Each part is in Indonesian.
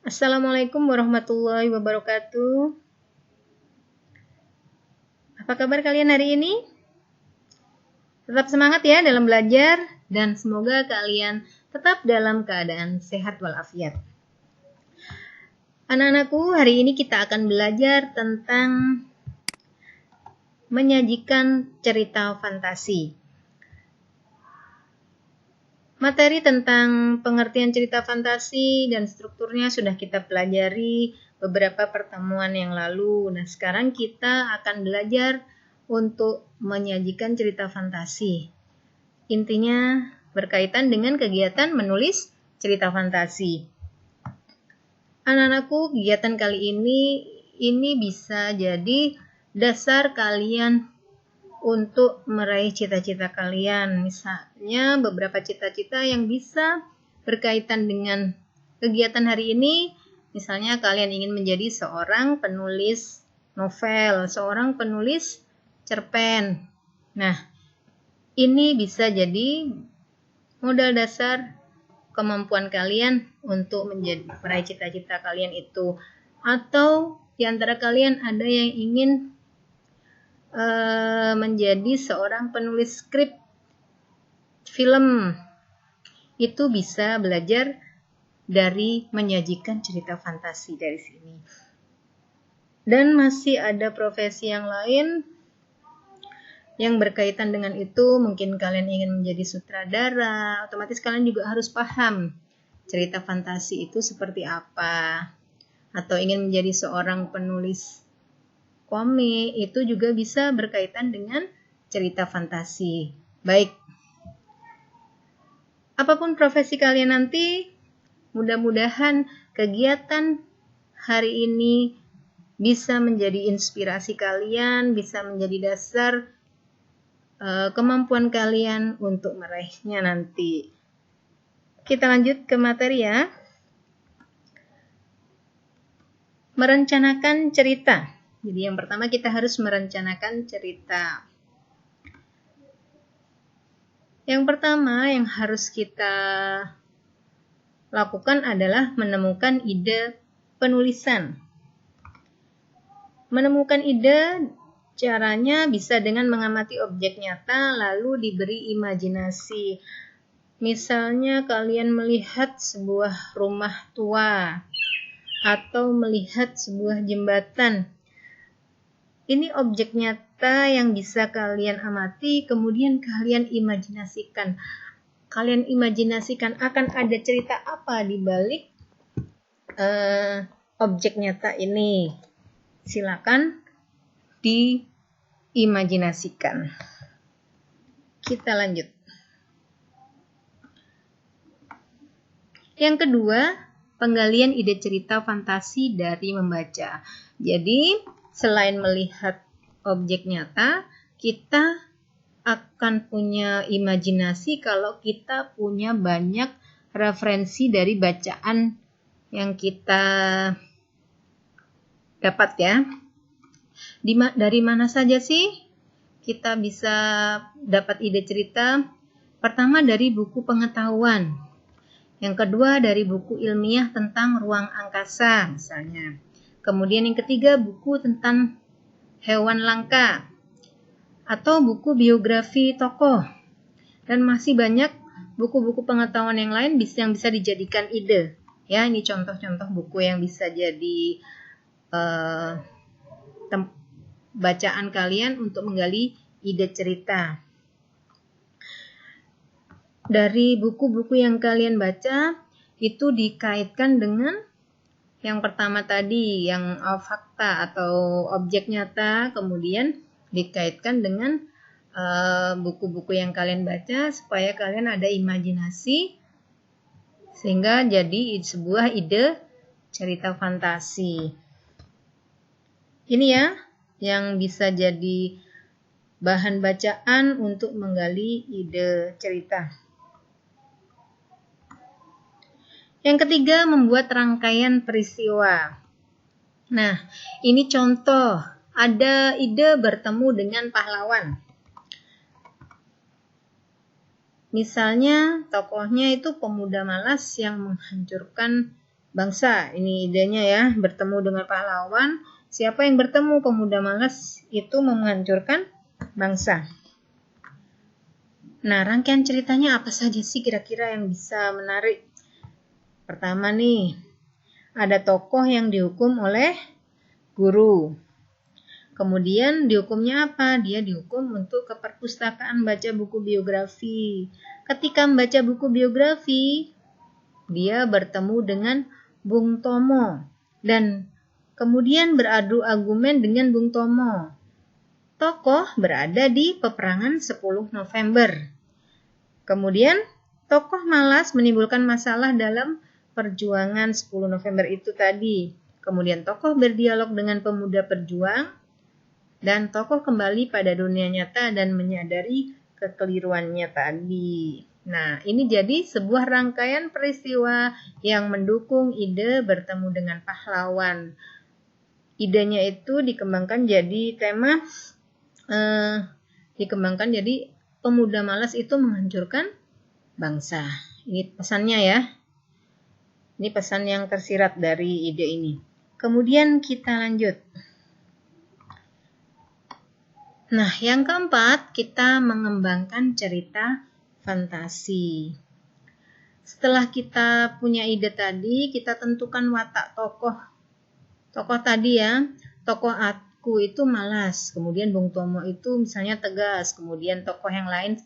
Assalamualaikum warahmatullahi wabarakatuh. Apa kabar kalian hari ini? Tetap semangat ya dalam belajar dan semoga kalian tetap dalam keadaan sehat walafiat. Anak-anakku, hari ini kita akan belajar tentang menyajikan cerita fantasi. Materi tentang pengertian cerita fantasi dan strukturnya sudah kita pelajari beberapa pertemuan yang lalu. Nah, sekarang kita akan belajar untuk menyajikan cerita fantasi. Intinya berkaitan dengan kegiatan menulis cerita fantasi. Anak-anakku, kegiatan kali ini bisa jadi dasar kalian untuk meraih cita-cita kalian. Misalnya beberapa cita-cita yang bisa berkaitan dengan kegiatan hari ini. Misalnya kalian ingin menjadi seorang penulis novel, seorang penulis cerpen. Nah, ini bisa jadi modal dasar kemampuan kalian untuk meraih cita-cita kalian itu. Atau di antara kalian ada yang ingin menjadi seorang penulis skrip film, itu bisa belajar dari menyajikan cerita fantasi dari sini. Dan masih ada profesi yang lain yang berkaitan dengan itu. Mungkin kalian ingin menjadi sutradara, otomatis kalian juga harus paham cerita fantasi itu seperti apa. Atau ingin menjadi seorang penulis komik, itu juga bisa berkaitan dengan cerita fantasi. Baik, apapun profesi kalian nanti, mudah-mudahan kegiatan hari ini bisa menjadi inspirasi kalian, bisa menjadi dasar kemampuan kalian untuk meraihnya nanti. Kita lanjut ke materi ya. Merencanakan cerita. Jadi yang pertama kita harus merencanakan cerita. Yang pertama yang harus kita lakukan adalah menemukan ide penulisan. Menemukan ide caranya bisa dengan mengamati objek nyata lalu diberi imajinasi. Misalnya kalian melihat sebuah rumah tua atau melihat sebuah jembatan. Ini objek nyata yang bisa kalian amati, kemudian kalian imajinasikan. Kalian imajinasikan akan ada cerita apa di balik objek nyata ini. Silakan diimajinasikan. Kita lanjut. Yang kedua, penggalian ide cerita fantasi dari membaca. Jadi, selain melihat objek nyata, kita akan punya imajinasi kalau kita punya banyak referensi dari bacaan yang kita dapat ya. Dari mana saja sih kita bisa dapat ide cerita? Pertama dari buku pengetahuan. Yang kedua dari buku ilmiah tentang ruang angkasa misalnya. Kemudian yang ketiga buku tentang hewan langka atau buku biografi tokoh. Dan masih banyak buku-buku pengetahuan yang lain yang bisa dijadikan ide. Ya, ini contoh-contoh buku yang bisa jadi bacaan kalian untuk menggali ide cerita. Dari buku-buku yang kalian baca itu dikaitkan dengan yang pertama tadi, yang fakta atau objek nyata, kemudian dikaitkan dengan buku-buku yang kalian baca supaya kalian ada imajinasi sehingga jadi sebuah ide cerita fantasi. Ini ya yang bisa jadi bahan bacaan untuk menggali ide cerita. Yang ketiga, membuat rangkaian peristiwa. Nah, ini contoh. Ada ide bertemu dengan pahlawan. Misalnya, tokohnya itu pemuda malas yang menghancurkan bangsa. Ini idenya ya, bertemu dengan pahlawan. Siapa yang bertemu pemuda malas itu menghancurkan bangsa. Nah, rangkaian ceritanya apa saja sih kira-kira yang bisa menarik? Pertama nih, ada tokoh yang dihukum oleh guru. Kemudian dihukumnya apa? Dia dihukum untuk ke perpustakaan baca buku biografi. Ketika membaca buku biografi, dia bertemu dengan Bung Tomo dan kemudian beradu argumen dengan Bung Tomo. Tokoh berada di peperangan 10 November. Kemudian tokoh malas menimbulkan masalah dalam perjuangan 10 November itu tadi. Kemudian tokoh berdialog dengan pemuda perjuang dan tokoh kembali pada dunia nyata dan menyadari kekeliruannya tadi. Nah, ini jadi sebuah rangkaian peristiwa yang mendukung ide bertemu dengan pahlawan. Idenya itu dikembangkan jadi tema, dikembangkan jadi pemuda malas itu menghancurkan bangsa. Ini pesannya ya. Ini pesan yang tersirat dari ide ini. Kemudian kita lanjut. Nah, yang keempat, kita mengembangkan cerita fantasi. Setelah kita punya ide tadi, kita tentukan watak tokoh. Tokoh tadi ya, tokoh aku itu malas, kemudian Bung Tomo itu misalnya tegas, kemudian tokoh yang lain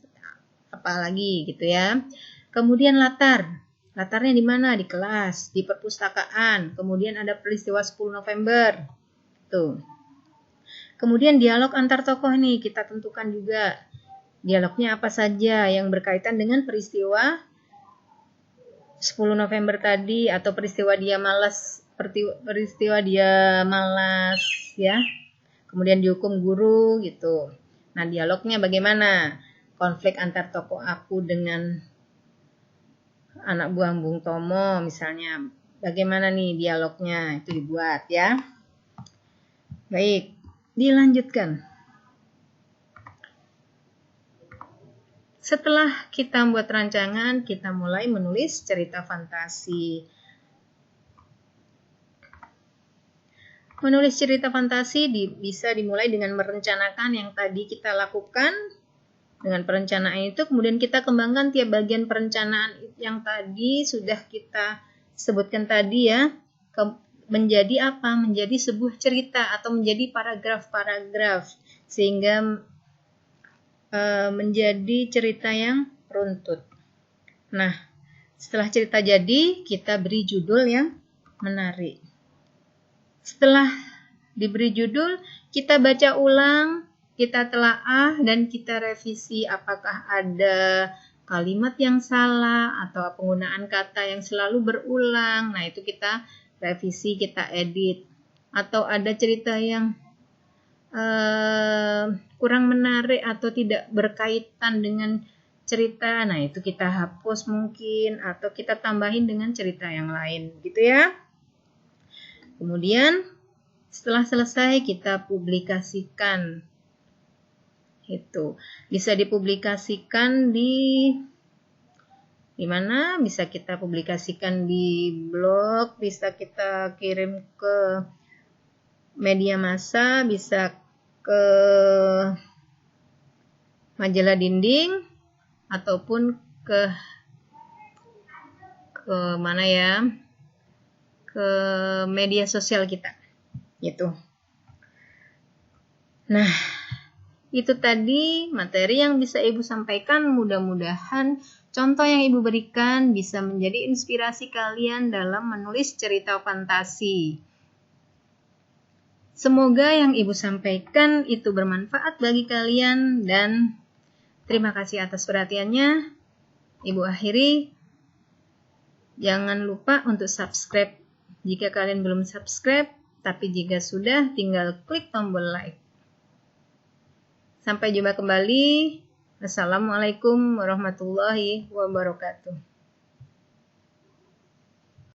apalagi gitu ya. Kemudian latarnya di mana? Di kelas, di perpustakaan, kemudian ada peristiwa 10 November. Tuh. Kemudian dialog antar tokoh nih, kita tentukan juga dialognya apa saja yang berkaitan dengan peristiwa 10 November tadi atau peristiwa dia malas ya. Kemudian dihukum guru gitu. Nah, dialognya bagaimana? Konflik antar tokoh aku dengan anak buah Bung Tomo misalnya. Bagaimana nih dialognya? Itu dibuat ya. Baik, dilanjutkan. Setelah kita membuat rancangan, kita mulai menulis cerita fantasi. Menulis cerita fantasi bisa dimulai dengan merencanakan yang tadi kita lakukan. Dengan perencanaan itu, kemudian kita kembangkan tiap bagian perencanaan yang tadi sudah kita sebutkan tadi ya, menjadi apa? Menjadi sebuah cerita atau menjadi paragraf-paragraf, sehingga menjadi cerita yang runtut. Nah, setelah cerita jadi, kita beri judul yang menarik. Setelah diberi judul, kita baca ulang, kita telaah, dan kita revisi apakah ada kalimat yang salah atau penggunaan kata yang selalu berulang. Nah, itu kita revisi, kita edit. Atau ada cerita yang kurang menarik atau tidak berkaitan dengan cerita, nah itu kita hapus mungkin atau kita tambahin dengan cerita yang lain gitu ya. Kemudian setelah selesai kita publikasikan. Itu bisa dipublikasikan di mana? Bisa kita publikasikan di blog, bisa kita kirim ke media massa, bisa ke majalah dinding ataupun ke mana ya, ke media sosial kita gitu. Nah, itu tadi materi yang bisa Ibu sampaikan. Mudah-mudahan contoh yang Ibu berikan bisa menjadi inspirasi kalian dalam menulis cerita fantasi. Semoga yang Ibu sampaikan itu bermanfaat bagi kalian dan terima kasih atas perhatiannya. Ibu akhiri, jangan lupa untuk subscribe jika kalian belum subscribe, tapi jika sudah tinggal klik tombol like. Sampai jumpa kembali. Assalamualaikum warahmatullahi wabarakatuh.